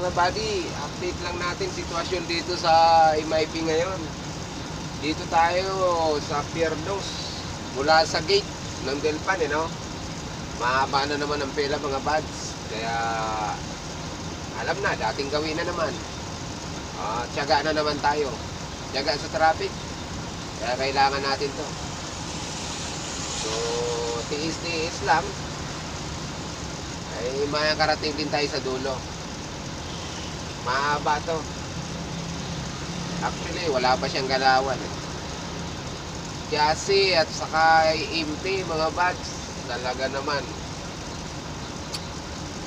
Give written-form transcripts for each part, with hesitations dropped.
mga buddy, update lang natin sitwasyon dito sa MIP ngayon. Dito tayo sa Pier 2, mula sa gate ng Delpan, no? Mahaba na naman ang pila mga buds. Kaya alam na, dating gawin na naman. Tiyaga na naman tayo. Tiyaga sa traffic. Kaya kailangan natin to. So, tiis-tiis lang. Ay makakarating din tayo sa dulo. Mahaba to. Actually, wala pa siyang galawan. Chassis at saka empty mga buds. Talaga naman.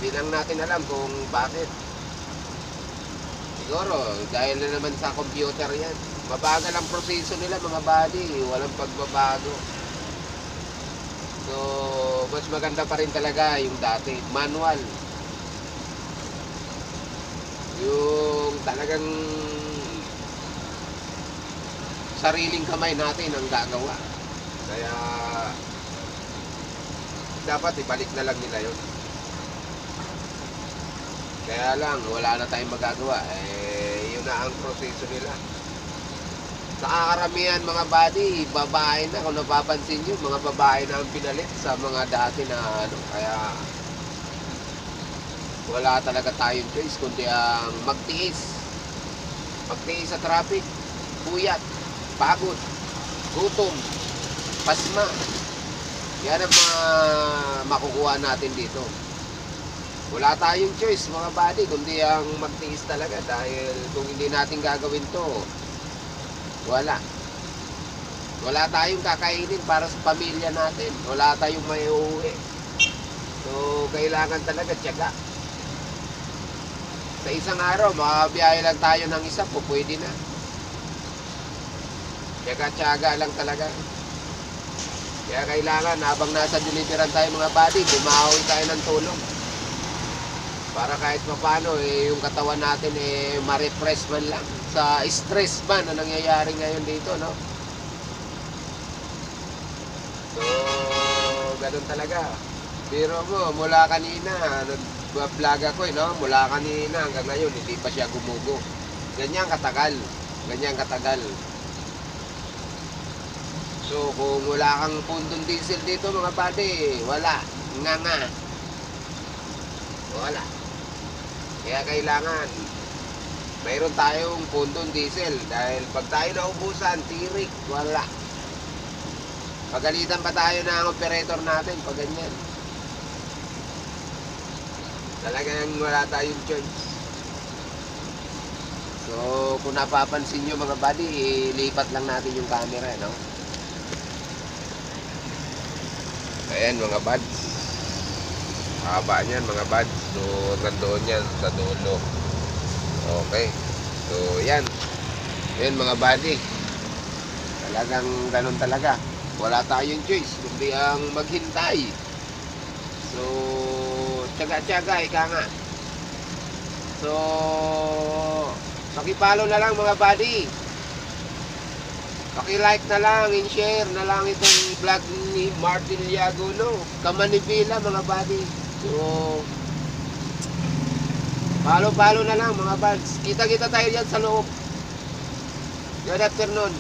Hindi lang natin alam kung bakit. Siguro, dahil na naman sa computer yan. Mabagal ang proseso nila mga buddy. Walang pagbabago. So, mas maganda pa rin talaga yung dati. Manual. Yung talagang sariling kamay natin ang gagawa. Kaya dapat ibalik na lang nila yun. Kaya lang, wala na tayong magagawa. Yun na ang proseso nila. Sa karamihan mga buddy, babae na. Kung napapansin nyo, mga babae na ang pinalit sa mga dati na ano. Kaya wala talaga tayong choice kundi ang magtiis. Magtiis sa traffic, buyat, pagod, gutom, pasma. Yan ang mga makukuha natin dito. Wala tayong choice mga buddy kundi ang magtiis talaga. Dahil kung hindi natin gagawin to, wala tayong kakainin para sa pamilya natin. Wala tayong may uuwi. So kailangan talaga tiyaga. Sa isang araw makabiyahe lang tayo ng isa po, pwede na. Tiyaga-tiyaga lang talaga. Kaya kailangan habang nasa deliveran tayo mga buddy, bumawi tayo ng tulong. Para kahit paano yung katawan natin ma-refresh man lang sa stress man na nangyayari ngayon dito, no? So, ganun talaga. Pero mo, mula kanina, nag-vlog ako, no? Mula kanina hanggang ngayon, hindi pa siya gumugo. Ganyan katagal. Ganyan katagal. So, kung wala kang pundong diesel dito, mga buddy, wala. Nga. Wala. Kaya kailangan mayroon tayong pundong diesel. Dahil pag tayo naubusan, tirik, wala. Pagalitan pa tayo ng operator natin pag ganyan. Talagang wala tayong choice. So, kung napapansin nyo mga buddy, ilipat lang natin yung camera, no? Ayan mga buds. Haba niyan mga buds. So, nandoon yan sa dulo. Okay. So, yan. Yan mga buddy. Talagang ganun talaga. Wala tayong choice kundi ang maghintay. So, tiyaga-tiyaga, ika nga. So, pakipalo na lang mga buddy. Paki-like na lang, in-share na lang itong vlog ni Martin Liago, no? Kamanibila mga buddy. So, palo-palo na lang mga buds. Kita-kita tayo dyan sa loob. Good afternoon.